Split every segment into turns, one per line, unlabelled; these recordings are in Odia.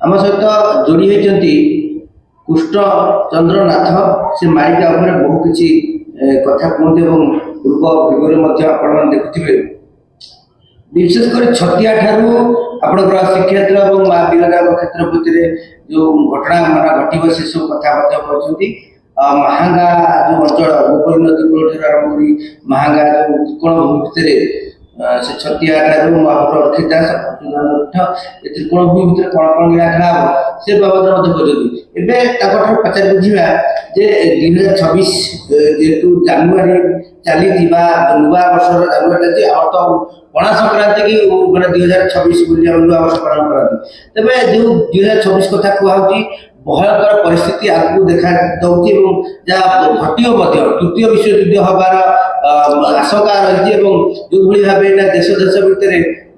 आम सहित जोड़ी होती कृष्ण चंद्र नाथ से मालिका उपरे बहु किसी कथा कहते पूर्व भिडियो आपण देखुवे विशेषकर छतिया ठारू आपणकर श्रीक्षेत्र और माँ विरजा क्षेत्र प्रति जो घटना मान घटव से सब कथा कहते महांगा जो अंचल गोपरी नदी कूल आरंभ कर महांगा जो त्रिकोण भूमि भितर से छतिया ठारू महापुर अक्षिता पीठ त्रिकोण भूमि भितर कौन कौन लीला खेला से बाबद एवं पचार बुझा जे 2026 जेहेतु जानुरी चली नुआ वर्ष जानुरी चलती आम तो पणा संक्रांति की मैंने 2026 नुआ वर्ष पालन करते तेज जो 2026 कथा कहूँ भयंकर परिस्थिति आगू देखा दौर जहाँ घटो तृतीय विश्वयुद्ध हबार आशंका रही जो भाव देश देश भितर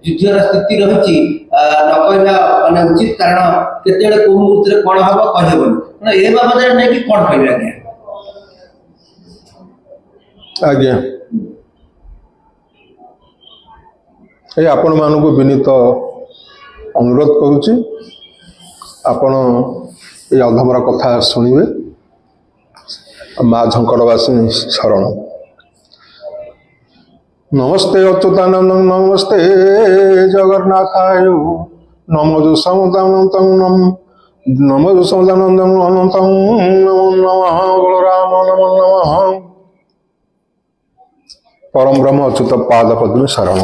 युद्धर स्थिति रही न कहना मानने उचित कारण केत कौ मुहूर्त कौन हम कहबन ए बाबद नहीं कि कौन कह
आज्ञा ये आपण मानक विनीत अनुरोध करुच्ची आपण ये अधमर कथा शुणवे माँ झंकड़वासिनी शरण नमस्ते अच्युतानंद नमस्ते जगन्नाथाय नमो समुदानंदं नमो समुदानंदं अनंतं नमो नमः बलराम नमो नमः परम ब्रह्म अच्युत पाद पद्म शरण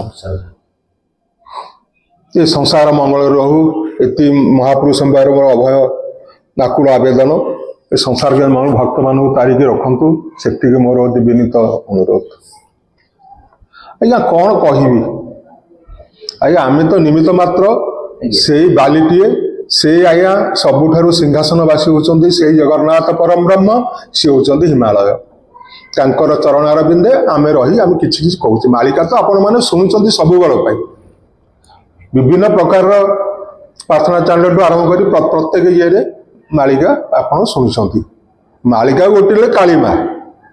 ये संसार मंगल रहू इति महापुरुष मोर अभय नाकुल आवेदन ए संसार के भक्त मान तारिकी रखु से मोर विनीत अनुरोध आज्ञा कौन कहबी आज्ञा आम तो निमित्त मात्र से बालीटीए से आज्ञा सबुठारु सिंहासनवासी होती से जगन्नाथ परम ब्रह्म सी होती हिमालय तांकर चरणार बिंदे आम रही आम कि कहूँ मालिका तो आपण मैंने शुणुंट सब बेल विभिन्न प्रकार प्रार्थना चैनल आरंभ कर प्रत्येक ये मालिका आपण शुणुंट मालिका गोटे कालीमा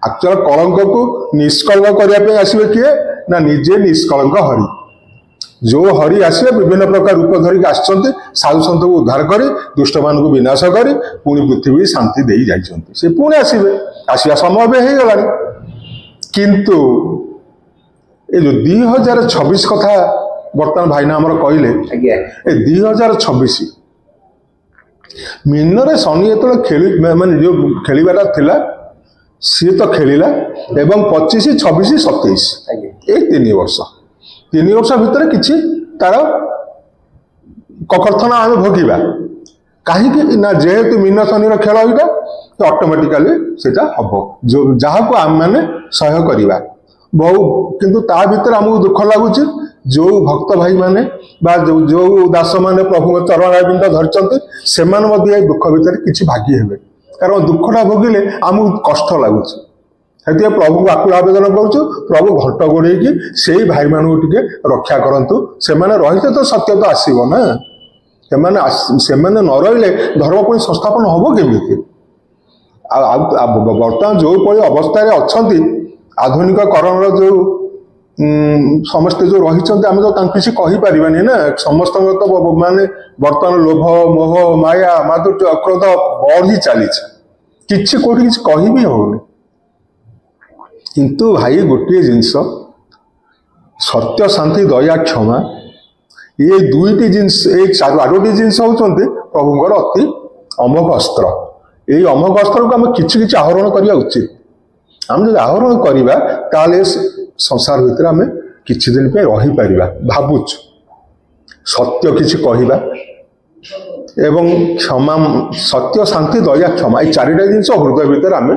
एक्चुअल कलंक को निष्कलंक करने आसवे किए ना निजे निष्कलंक हरि जो हरि आसवे विभिन्न प्रकार रूप धरिक आसछन्ति साधु सन्त को उद्धार करी दुष्ट मान को विनाश करी पुणी पृथ्वी शांति दे जाइछन्ति से पुणी आसवे आसिया समय भी हो गलानी किंतु ये जो 2026 कथा बर्तमान भाईना आमर कहले ए 2026 मीन शनि जो खेली माने जो खेलवाटा थिला सी तो खेलिला एवं 25 26 27 ये 3 वर्ष भितर किछि तार ककर्थना आम भोगिबा कहीं ना जेहेतु मीन शनि खेल यहाँ तो ऑटोमेटिकली सेटा हम जो जहाँ को आम मैंने सह्य करवा बहु किंतु ता भीतर आमको दुख लगुच जो भक्त भाई माने बा जो दास माने प्रभु चरणारविंद धरचंती से दुख भितर किसी भागी हेबे कारण दुखटा भोगिले आमको कष्ट लगुच से प्रभु को आकुल आवेदन करुचु प्रभु घंट गोड़े से भाई मान रक्षा करंतु से रही तो सत्य तो आसब ना से न रही धर्म पुणी संस्थापन हम केमी बर्तमान जो परि अवस्था अच्छा आधुनिक करण जो समस्ते जो रही आम तो किसी कहीपरानी ना समस्त तो माने बर्तमान लोभ मोह माया माधुर्य अक्रोध बढ़ी चली किसी कौटी किसी कही भी होनी किंतु भाई गोटे जिनस सत्य शांति दया क्षमा ये दुईटी जिनस एक चारोटी जिनस होती प्रभुंर अति अमोघ अस्त्र ये अमोघ अस्त्र को आम कि आहरण करने उचित आम जो आहरण करवा ताले संसार भितर आम किछि दिन पे रही पारिबा भावुच सत्य किछि कहिबा एवं क्षमा सत्य शांति दया क्षमा ये चारिटा जिनस हृदय भितर आम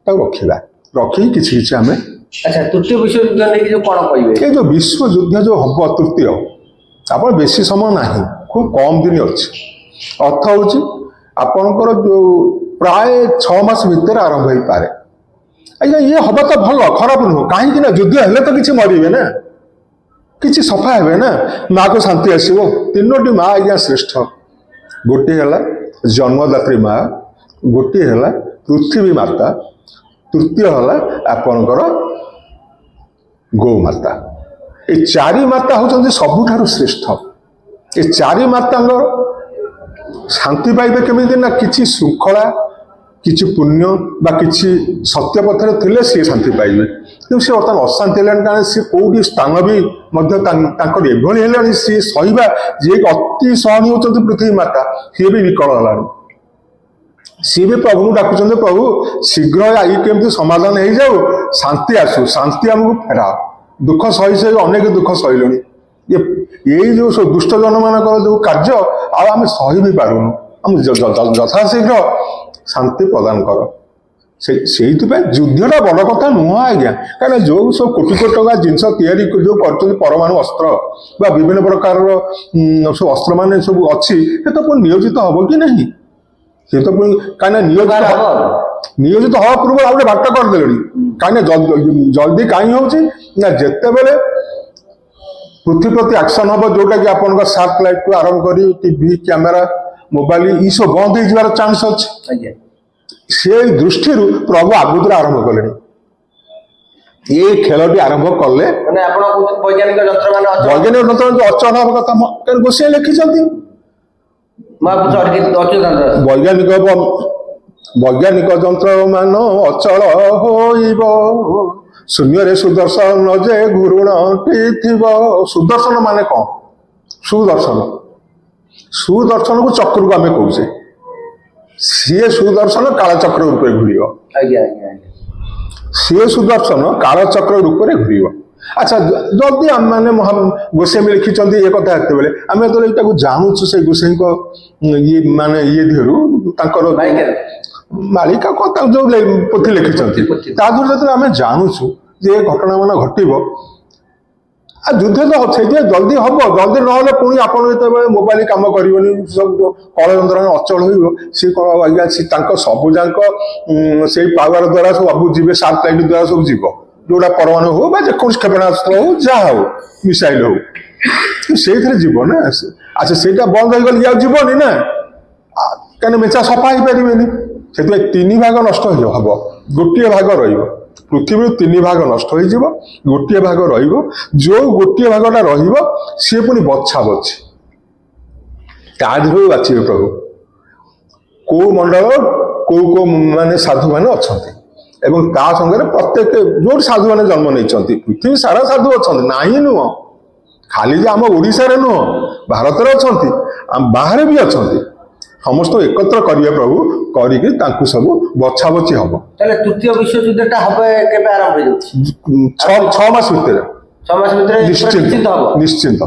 रखा रखी किसी आम
अच्छा तृतीय विश्वयुद्ध नहीं जो कौन कहे
ये जो विश्व युद्ध जो हम तृतीय आप बेसी समय ना खूब कम दिन अच्छे अर्थ हूँ आपणकर जो प्राय 6 मास भितर आरंभ हो पारे आज्ञा ये हम तो भल खराब नुह कहीं युद्ध हेले तो किसी मरवे ना किसी सफा हे ना माँ को शांति आसो 3टी माँ आज्ञा श्रेष्ठ गोटे है जन्मदात्री माँ गोटे है पृथ्वी माता तृतीय है आपणकर गौमाता ये 4 माता होती सबुठारु श्रेष्ठ ये 4 माता ଶାନ୍ତି ପାଇବେ କେମିତି ନା କିଛି ଶୃଙ୍ଖଳା କିଛି ପୁଣ୍ୟ ବା କିଛି ସତ୍ୟ ପଥରେ ଥିଲେ ସିଏ ଶାନ୍ତି ପାଇବେ। କିନ୍ତୁ ସେ ବର୍ତ୍ତମାନ ଅଶାନ୍ତି ହେଲାଣି, କାରଣ ସିଏ କୋଉଠି ସ୍ଥାନ ବି ମଧ୍ୟ ତାଙ୍କର ଏଭଳି ହେଲାଣି, ସିଏ ସହିବା ଯିଏ ଅତି ସହନୀୟ ହେଉଛନ୍ତି ପୃଥିବୀ ମାତା, ସିଏ ବି ବିକଳ ହେଲାଣି। ସିଏ ବି ପ୍ରଭୁଙ୍କୁ ଡାକୁଛନ୍ତି, ପ୍ରଭୁ ଶୀଘ୍ର ଏଇ କେମିତି ସମାଧାନ ହେଇଯାଉ, ଶାନ୍ତି ଆସୁ, ଶାନ୍ତି ଆମକୁ ଫେରାଅ। ଦୁଃଖ ସହି ସହି ଅନେକ ଦୁଃଖ ସହିଲୁଣି, ଏଇ ଯୋଉ ସବୁ ଦୁଷ୍ଟ ଜନମାନଙ୍କର ଯୋଉ କାର୍ଯ୍ୟ ଆଉ ଆମେ ସହି ବି ପାରୁନୁ, ଆମକୁ ଯଥାଶୀଘ୍ର ଶାନ୍ତି ପ୍ରଦାନ କର। ସେଇଥିପାଇଁ ଯୁଦ୍ଧଟା ବଡ କଥା ନୁହଁ ଆଜ୍ଞା, କାହିଁକିନା ଯୋଉ ସବୁ କୋଟି କୋଟି ଟଙ୍କା ଜିନିଷ ତିଆରି ଯୋଉ କରୁଛନ୍ତି ପରମାଣୁ ଅସ୍ତ୍ର ବା ବିଭିନ୍ନ ପ୍ରକାରର ସବୁ ଅସ୍ତ୍ର ମାନେ ସବୁ ଅଛି, ସେ ତ ପୁଣି ନିୟୋଜିତ ହବ କି ନାହିଁ? ସେ ତ ପୁଣି କାହିଁକିନା ନିୟୋଜିତ ହବା ପୂର୍ବରୁ ଆଉ ଗୋଟେ ବାଟ କରିଦେଲେଣି। କାହିଁକିନା ଜଲ୍ଦି କାହିଁ ହଉଛି ନା, ଯେତେବେଳେ ପୃଥିବୀ ପ୍ରତି ଆକ୍ସନ ହବ, ଯୋଉଟା କି ଆପଣଙ୍କ ସାଟେଲାଇଟ ଠୁ ଆରମ୍ଭ କରି ଟିଭି କ୍ୟାମେରା ମୋବାଇଲ ଏସବୁ ବନ୍ଦ ହେଇଯିବାର ଚାନ୍ସ ଅଛି। ସେଇ ଦୃଷ୍ଟିରୁ ପ୍ରଭୁ ଆଗତୁରା ଆରମ୍ଭ କଲେଣି। ଏଇ ଖେଳଟି ଆରମ୍ଭ କଲେ
ଆପଣ ବୈଜ୍ଞାନିକ ଯନ୍ତ୍ର
ଅଚଳ ହବା କଥା ଗୋସାଇଁ ଲେଖିଛନ୍ତି। ବୈଜ୍ଞାନିକ ଯନ୍ତ୍ର ମାନ ଅଚଳ ହୋଇବ, ଶୂନ୍ୟରେ ସୁଦର୍ଶନ ଯେ ଘୁରୁଣଟି ଥିବ। ସୁଦର୍ଶନ ମାନେ କଣ? ସୁଦର୍ଶନକୁ ଚକ୍ରକୁ ଆମେ କହୁଛେ, ସିଏ ସୁଦର୍ଶନ କାଳଚକ୍ର ରୂପରେ ଘୁରିବ। ସିଏ ସୁଦର୍ଶନ କାଳଚକ୍ର ରୂପରେ ଘୁରିବ। ଆଚ୍ଛା, ଯଦି ଆମେ ମାନେ ଗୋସାଇଁ ଲେଖିଛନ୍ତି ଏ କଥା, ଏତେବେଳେ ଆମେ ଯେତେବେଳେ ଏଇଟାକୁ ଜାଣୁଛୁ, ସେଇ ଗୋସାଇଁଙ୍କ ଇଏ ଦିହରୁ ତାଙ୍କର ମାଳିକା ଯୋଉ ପୋଥି ଲେଖିଛନ୍ତି, ତା ଦେହରୁ ଯେତେବେଳେ ଆମେ ଜାଣୁଛୁ ଯେ ଏ ଘଟଣା ମାନ ଘଟିବ, ଆଉ ଯୁଦ୍ଧ ତ ସେଇଥିପାଇଁ ଜଲ୍ଦି ହବ, ଜଲ୍ଦି ନହେଲେ ପୁଣି ଆପଣ ଯେତେବେଳେ ମୋବାଇଲ କାମ କରିବନି, ସବୁ କଳ ଯନ୍ତ୍ରଣା ଅଚଳ ହୋଇବ, ସିଏ କଣ ଆଜ୍ଞା ତାଙ୍କ ସବୁ ଯାକ ସେଇ ପାୱାର ଦ୍ଵାରା ସବୁ ଯିବେ, ସାଟେଲାଇଟ ଦ୍ଵାରା ସବୁ ଯିବ, ଯୋଉଟା ପରମାଣୁ ହଉ ବା ଯେକୌଣସି କ୍ଷେପଣାସ୍ତ୍ର ହଉ, ଯାହା ହଉ, ମିସାଇଲ ହଉ, ସେଇଥିରେ ଯିବ ନା। ଆଚ୍ଛା, ସେଇଟା ବନ୍ଦ ହେଇଗଲେ ଆଉ ଯିବନି ନା, କାହିଁକିନା ମେଚା ସଫା ହେଇପାରିବେନି। ସେଥିପାଇଁ 3 ଭାଗ ନଷ୍ଟ ହବ, ଗୋଟିଏ ଭାଗ ରହିବ। ପୃଥିବୀରୁ 3 ଭାଗ ନଷ୍ଟ ହେଇଯିବ, ଗୋଟିଏ ଭାଗ ରହିବ। ଯୋଉ ଗୋଟିଏ ଭାଗଟା ରହିବ ସିଏ ପୁଣି ବଛା ବଛି, ତା ଦେହରୁ ବାଛିବେ ପ୍ରଭୁ କୋଉ ମଣ୍ଡଳ କୋଉ ମାନେ ସାଧୁ ମାନେ ଅଛନ୍ତି, ଏବଂ ତା ସଙ୍ଗରେ ପ୍ରତ୍ୟେକ ଯୋଉଠି ସାଧୁ ମାନେ ଜନ୍ମ ନେଇଛନ୍ତି, ପୃଥିବୀ ସାରା ସାଧୁ ଅଛନ୍ତି, ନାହିଁ ନୁହଁ, ଖାଲି ଯେ ଆମ ଓଡିଶାରେ ନୁହଁ, ଭାରତରେ ଅଛନ୍ତି, ବାହାରେ ବି ଅଛନ୍ତି। ସମସ୍ତ ଏକତ୍ର କରିବେ ପ୍ରଭୁ, କରିକି ତାଙ୍କୁ ସବୁ ବଛା ବଛି ହବ।
ତାହେଲେ ତୃତୀୟ ବିଶ୍ୱଯୁଦ୍ଧଟା ହବ କେବେ ଆରମ୍ଭ ହେଇଯାଉଛି?
6 ମାସ ଭିତରେ ନିଶ୍ଚିନ୍ତ।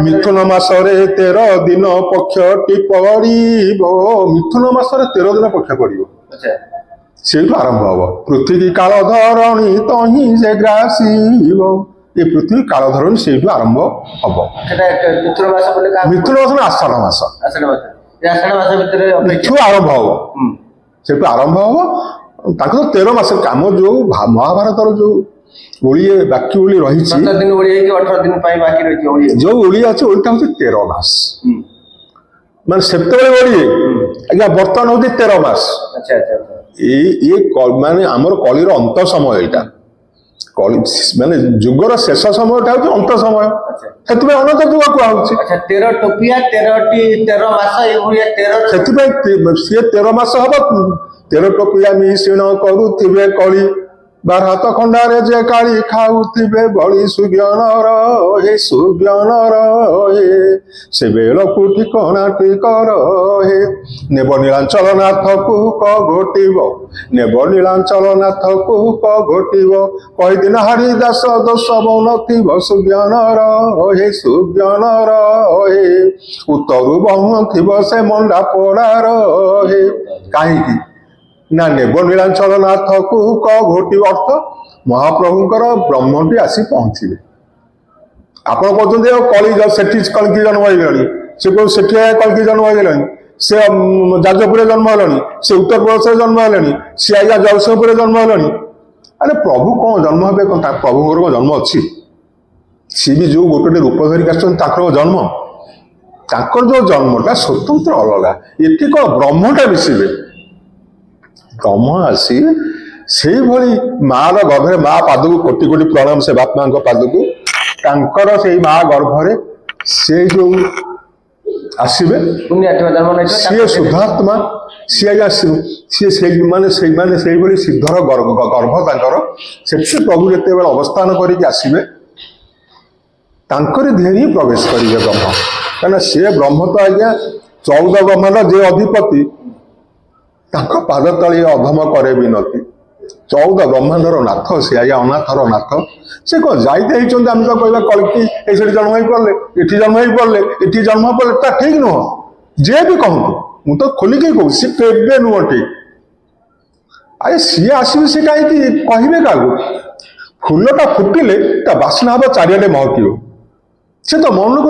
ମିଥୁନ ମାସରେ 13 ଦିନ ପକ୍ଷଟି ପଡିବ, ମିଥୁନ ମାସରେ 13 ଦିନ ପକ୍ଷ ପଡିବ, ସେଇଠୁ ଆରମ୍ଭ ହବ। ପୃଥିବୀ କାଳ ଧରଣୀ ତହିଁ ସେ ଗ୍ରାସିବ, ଏ ପୃଥିବୀ କାଳ ଧରଣୀ ସେଇଠୁ ଆରମ୍ଭ ହବ। ମିଥୁନ ମାସ ଆଷାଢ ମାସ
ଭିତରେ
ଆରମ୍ଭ ହବ, ସେଇଠୁ ଆରମ୍ଭ ହବ। ତାଙ୍କର 13 ମାସ କାମ, ଯୋଉ ମହାଭାରତର ଯୋଉ ଓଳିଏ ବାକ୍ୟ ଓଳି ରହିଛି,
17 ଦିନ ଓଳି ହେଇକି 18 ଦିନ ପାଇଁ ବାକି ରହିଛି,
ଯୋଉ ଓଳି ଅଛି, ଓଳିଟା ହଉଛି 13 ମାସ। ମାନେ ସେତେବେଳେ ଓଳିଏ ଆଜ୍ଞା, ବର୍ତ୍ତମାନ ହଉଛି 13 ମାସ। ମାନେ ଆମର କଳିର ଅନ୍ତ ସମୟ ଏଇଟା, ମାନେ ଯୁଗର ଶେଷ ସମୟଟା ହଉଛି ଅନ୍ତ ସମୟ, ସେଥିପାଇଁ ଅନନ୍ତ ଯୁଗ କୁହାହଉଛି।
13 ଟୋପିଆ 13 ମାସ, ଏଇଭଳିଆ 13,
ସେଥିପାଇଁ ସିଏ 13 ମାସ ହବ। 13 ଟୋପିଆ ମିଶ୍ରଣ କରୁଥିବେ କଳି, 12 ହାତ ଖଣ୍ଡାରେ ଯେ କାଳି ଖାଉଥିବେ ବଳି, ସୁବ୍ୟନର ହେ ସୁବ୍ୟନର ହେ, ସେ ବେଳକୁ ଠିକଣାଟି କର ହେ, ନେବ ନୀଳାଞ୍ଚଳ ନାଥକୁ ଘୋଟିବ, ନେବ ନୀଳାଞ୍ଚଳ ନାଥକୁ ଘୋଟିବ, କହିଦିନ ହାରି ଦାସ ଦୋଷ ବନଥିବ, ସୁବ୍ୟନର ହେ ସୁବ୍ୟନର ହେ, ଉତ୍ତରୁ ବହୁଥିବ ସେ ମଣ୍ଡା ପୋଡାର ହେ। କାହିଁକି ନା ନେବ ନୀଳାଞ୍ଚଳ ନାଥକୁ ଘୋଟିବ, ଅର୍ଥ ମହାପ୍ରଭୁଙ୍କର ବ୍ରହ୍ମଟି ଆସି ପହଞ୍ଚିବେ। ଆପଣ କହୁଛନ୍ତି କଳି ସେଠି କଳ୍କି ଜନ୍ମ ହେଇଗଲାଣି, ସେ ସେଠି କଳ୍କି ଜନ୍ମ ହେଇଗଲାଣି, ସେ ଯାଜପୁରରେ ଜନ୍ମ ହେଲାଣି, ସେ ଉତ୍ତରପ୍ରଦେଶରେ ଜନ୍ମ ହେଲାଣି, ସେ ଆଜ୍ଞା ଜଗତସିଂହପୁରରେ ଜନ୍ମ ହେଲାଣି। ଆରେ ପ୍ରଭୁ କଣ ଜନ୍ମ ହେବେ? କଣ ପ୍ରଭୁଙ୍କର କଣ ଜନ୍ମ ଅଛି? ସିଏ ବି ଯୋଉ ଗୋଟେ ରୂପ ଧରିକି ଆସିଛନ୍ତି, ତାଙ୍କର ଜନ୍ମ, ତାଙ୍କର ଯୋଉ ଜନ୍ମଟା ସ୍ୱତନ୍ତ୍ର ଅଲଗା। ଏଠି କଣ ବ୍ରହ୍ମଟା ମିଶିବେ, ବ୍ରହ୍ମ ଆସି ସେଇଭଳି ମାର ଗର୍ଭରେ, ମା ପାଦକୁ କୋଟି କୋଟି ପ୍ରଣାମ ସେ ବାପା ମାଙ୍କ ପାଦକୁ, ତାଙ୍କର ସେଇ ମା ଗର୍ଭରେ ସେ ଯୋଉ ଆସିବେ
ପୁଣ୍ୟ ଥିବ ଜନ୍ମ ନେଇଥିବ
ସିଏ ଶୁଦ୍ଧାତ୍ମା ସିଏ ଆଜ୍ଞା ସିଏ ସେଇଭଳି ସିଦ୍ଧର ଗର୍ଭ ତାଙ୍କର ସେଠି ପ୍ରଭୁ ଯେତେବେଳେ ଅବସ୍ଥାନ କରିକି ଆସିବେ ତାଙ୍କରି ଦେହରେ ହିଁ ପ୍ରବେଶ କରିବେ ବ୍ରହ୍ମ। କାହିଁକିନା ସିଏ ବ୍ରହ୍ମ ତ ଆଜ୍ଞା 14 ବ୍ରହ୍ମାଣ୍ଡ ଯେ ଅଧିପତି ତାଙ୍କ ପାଦ ତଳେ ଅଧମ କରେ ବିନତି। 14 ବ୍ରହ୍ମାଣ୍ଡର ନାଥ ସେ ଆଜ୍ଞା ଅନାଥର ନାଥ। ସେ କଣ ଯାଇତେ ହେଇଛନ୍ତି ଆମେ ତ କହିବା କଳ୍କି ଏଇ ସେଠି ଜନ୍ମ ହେଇ ପଡ଼ିଲେ ଏଠି ଜନ୍ମ ହେଇ ପଡ଼ିଲେ ଏଠି ଜନ୍ମ ପଡ଼ିଲେ ତା ଠିକ ନୁହଁ। ଯିଏ ବି କହନ୍ତୁ ମୁଁ ତ ଖୋଲିକି କହୁଛି ସେ କେବେ ନୁହଁ ଠିକ। ଆରେ ସିଏ ଆସିବେ ସେ କାହିଁକି କହିବେ କାହାକୁ? ଫୁଲଟା ଫୁଟିଲେ ତା ବାସ୍ନା ହବ ଚାରିଆଡେ ମହକିବ। ସେ ତ ମନକୁ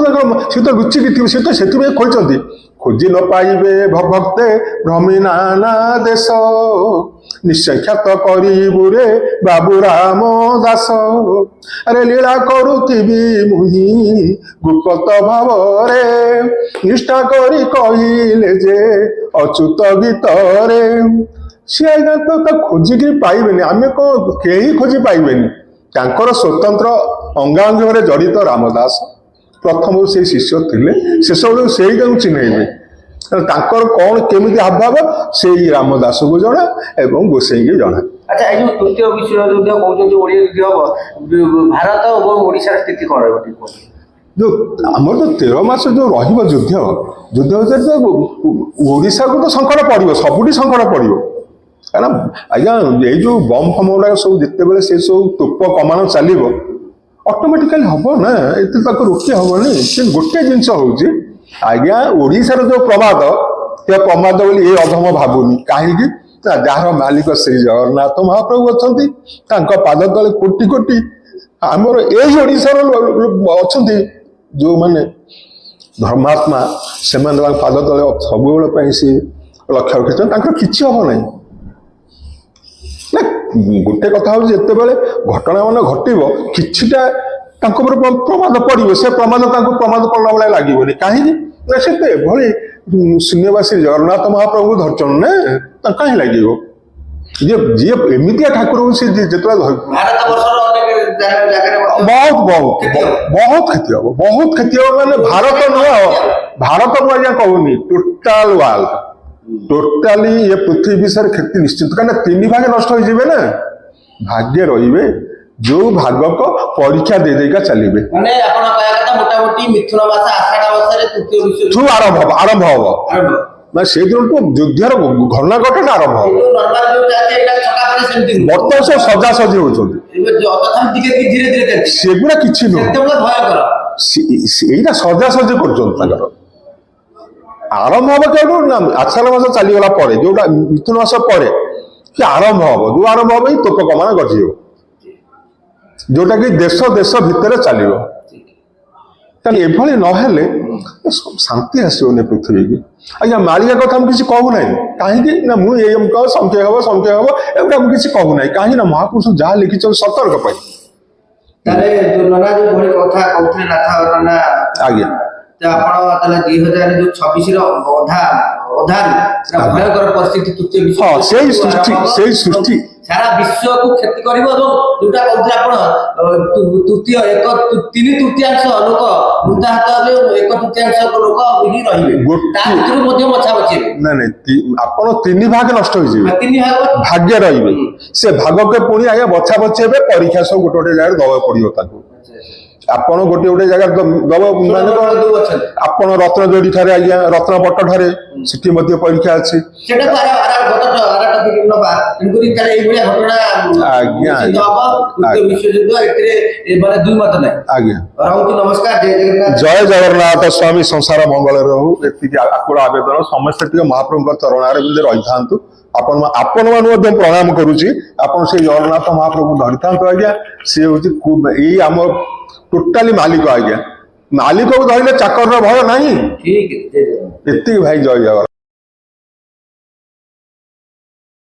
ସେ ତ ଲୁଚିକି ଥିବ ସେ ତ ସେଥିପାଇଁ ଖୋଲିଛନ୍ତି ଖୋଜି ନ ପାଇବେ ଭକ୍ତେ ଭ୍ରମି ନାନା ଦେଶ ନିଶ୍ଚୟ ଖ୍ୟାତ କରିବୁ ରେ ବାବୁ ରାମ ଦାସ। ଆରେ ଲୀଳା କରୁଥିବି ମୁହିଁ ଗୁପ୍ତ ଭାବରେ ନିଷ୍ଠା କରି କହିଲେ ଯେ ଅଚ୍ୟୁତ ଗୀତରେ। ସିଏ ଆଜ୍ଞା ତ ଖୋଜିକିରି ପାଇବେନି ଆମେ କଣ କେହି ଖୋଜି ପାଇବେନି। ତାଙ୍କର ସ୍ୱତନ୍ତ୍ର ଅଙ୍ଗାଙ୍ଗରେ ଜଡ଼ିତ ରାମଦାସ ପ୍ରଥମରୁ ସେଇ ଶିଷ୍ୟ ଥିଲେ ଶେଷବେଳକୁ ସେଇ ତାଙ୍କୁ ଚିହ୍ନେଇବେ। ତାଙ୍କର କଣ କେମିତି ହାବଭାବ ସେଇ ରାମଦାସକୁ ଜଣା ଏବଂ ଗୋସାଇଁକି ଜଣା।
ଆଚ୍ଛା ଏଇ ଯୋଉ ତୃତୀୟ ବିଶ୍ୱଯୁଦ୍ଧ କହୁଛନ୍ତି ଓଡିଆ ଯୁଦ୍ଧ ହବ ଭାରତ ଏବଂ ଓଡିଶାର ସ୍ଥିତି କଣ ରହିବ ଟିକେ କୁହନ୍ତୁ?
ଯୋଉ ଆମର ତ 13 ମାସ ଯୋଉ ରହିବ ଯୁଦ୍ଧ ଭିତରେ ତ ଓଡିଶାକୁ ତ ସଙ୍କଟ ପଡିବ ସବୁଠି ସଙ୍କଟ ପଡିବ। କାରଣ ଆଜ୍ଞା ଏଇ ଯୋଉ ବମ୍ ଫମ୍ ଗୁଡାକ ସବୁ ଯେତେବେଳେ ସେ ସବୁ ତୋପ କମାଣ ଚାଲିବ ଅଟୋମେଟିକାଲି ହବ ନା ଏତେ ତାକୁ ରୋକି ହବନି। କିନ୍ତୁ ଗୋଟେ ଜିନିଷ ହଉଛି ଆଜ୍ଞା ଓଡିଶାର ଯୋଉ ପ୍ରମାଦ ସେ ପ୍ରମାଦ ବୋଲି ଏ ଅଧମ ଭାବୁନି କାହିଁକି ନା ଯାହାର ମାଲିକ ଶ୍ରୀ ଜଗନ୍ନାଥ ମହାପ୍ରଭୁ ଅଛନ୍ତି ତାଙ୍କ ପାଦ ତଳେ କୋଟି କୋଟି ଆମର ଏଇ ଓଡିଶାର ଅଛନ୍ତି ଯୋଉମାନେ ଧର୍ମାତ୍ମା ସେମାନେ ତାଙ୍କ ପାଦ ତଳେ ସବୁବେଳେ ପାଇଁ ସେ ଲକ୍ଷ୍ୟ ରଖିଛନ୍ତି ତାଙ୍କର କିଛି ହବ ନାହିଁ। ନା ଗୋଟେ କଥା ହଉଛି ଯେତେବେଳେ ଘଟଣା ମାନେ ଘଟିବ କିଛିଟା ତାଙ୍କ ଉପରେ ପ୍ରମାଦ ପଡିବ ସେ ପ୍ରମାଦ ତାଙ୍କୁ ପ୍ରମାଦ ପଡିଲା ଭଳିଆ ଲାଗିବନି କାହିଁକି ନା ସେ ତ ଏଭଳି ଶୂନ୍ୟବାସୀ ଜଗନ୍ନାଥ ମହାପ୍ରଭୁଙ୍କୁ ଧରିଛନ୍ତି ନା ତାଙ୍କୁ କାହିଁ ଲାଗିବ। ଯିଏ ଏମିତିଆ ଠାକୁରଙ୍କୁ ସେ ଯେତେବେଳେ ବହୁତ କ୍ଷତି ହବ ବହୁତ କ୍ଷତି ହବ ମାନେ ଭାରତ ନୁହଁ ଭାରତ ମୁଁ ଆଜ୍ଞା କହୁନି ଟୋଟାଲ ୱାର୍ଲଡ ଟୋଟାଲି ଏ ପୃଥିବୀ ବିଷୟରେ କ୍ଷତି ନିଶ୍ଚିତ କାହିଁକିନା 3 ଭାଗ ନଷ୍ଟ ହେଇଯିବେ ନା ଭାଗ୍ୟ ରହିବେ ଯୋଉ ଭାଗକ ପରୀକ୍ଷା ଦେଇକା ଚାଲିବେ।
ମାନେ ଆପଣ କହିବା କଥା ମୋଟାମୋଟି ମିଥୁନ ମାସ ଆଷାଢ ମାସରେ ତୃତୀୟ ବିଶ୍ୱ
ଆରମ୍ଭ ହବ ମାନେ ସେଇଦିନଠୁ ଯୁଦ୍ଧର ଘଟଣା ଘଟଣା ଆରମ୍ଭ ହବ। ବର୍ତ୍ତମାନ ସେ ସଜାସଜି ହଉଛନ୍ତି ସେଗୁଡା କିଛି ନୁହଁ ଏଇଟା ସଜାସଜି କରୁଛନ୍ତି ତାଙ୍କର ଆରମ୍ଭ ହବ କେଉଁଠୁ ନା ଆଷାଢ ମାସ ଚାଲିଗଲା ପରେ ଯୋଉଟା ମିଥୁନ ମାସ ପରେ ସେ ଆରମ୍ଭ ହବ ଯୋଉ ଆରମ୍ଭ ହବ ଏଇ ତୋପ କମାଣ ଗଠିବ ଯୋଉଟା କି ଦେଶ ଭିତରେ ଚାଲିବ। ତାହେଲେ ଏଭଳି ନହେଲେ ଶାନ୍ତି ଆସିବନି ପୃଥିବୀକି। ଆଜ୍ଞା ମାଳିକା କଥା ମୁଁ କିଛି କହୁନାହିଁ କାହିଁକି ନା ମୁଁ ଏଇ ସଂଖ୍ୟା ହବ ଏଗୁଡ଼ା ମୁଁ କିଛି କହୁନାହିଁ କାହିଁକି ନା ମହାପୁରୁଷ ଯାହା ଲେଖିଛନ୍ତି ସତର୍କ ପାଇଁ।
ତାହେଲେ ନନା ଯୋଉ ଭଳି କଥା କହୁଥିଲେ ନାଥ ନନା
ଆଜ୍ଞା
ଆପଣ ତାହେଲେ 2026 ର ଭୟଙ୍କର ପରିସ୍ଥିତି ତୃତୀୟ ବିଶ୍ୱ
ସେଇ ସୃଷ୍ଟି
ସାରା ବିଶ୍ୱକୁ କ୍ଷତି କରିବ ଏବଂ ଯୋଉଟା କହୁଥିଲେ ଆପଣ ତିନି ତୃତୀୟାଂଶ ଲୋକ ମୃତାହତ ହେବେ 1/3 ଲୋକ ହିଁ ରହିବେ ତା ଭିତରୁ ମଧ୍ୟ ବଛାବଛି ହେବେ।
ନାଇଁ ଆପଣ 3 ଭାଗ ନଷ୍ଟ ହେଇଯିବେ
3 ଭାଗ
ଭାଗ୍ୟ ରହିବେ ସେ ଭାଗକେ ପୁଣି ଆଜ୍ଞା ବଛାବଛି ହେବେ ପରୀକ୍ଷା ସବୁ ଗୋଟେ ଜାଗାରେ ଦବାକୁ ପଡିବ ତାଙ୍କୁ। ଆପଣ ଗୋଟେ ଜାଗାରେ ଦବ ମାନେ କଣ ଆପଣ ରତ୍ନଯୋଡି ଠାରେ ଆଜ୍ଞା ରତ୍ନପଟ ଠାରେ ସେଠି ମଧ୍ୟ ପରୀକ୍ଷା ଅଛି ଆଜ୍ଞା। ଜୟ ଜଗନ୍ନାଥ ସ୍ୱାମୀ ସଂସାର ମଙ୍ଗଳରେ ରହୁ ଏତିକି ଆକୁଳ ଆବେଦନ ସମସ୍ତେ ଟିକେ ମହାପ୍ରଭୁଙ୍କ ଚରଣାରେ ରହିଥାନ୍ତୁ। ଆପଣ ମାନଙ୍କୁ ମଧ୍ୟ ପ୍ରଣାମ କରୁଛି ଆପଣ ସେଇ ଜଗନ୍ନାଥ ମହାପ୍ରଭୁ ଧରିଥାନ୍ତୁ ଆଜ୍ଞା ସିଏ ହଉଛି ଏଇ ଆମ ଟୋଟାଲି ମାଲିକ ଆଜ୍ଞା ମାଲିକକୁ ଧରିଲେ ଚାକରର ଭୟ ନାହିଁ। ଏତିକି ଭାଇ ଜୟ ଜଗନ୍ନାଥ।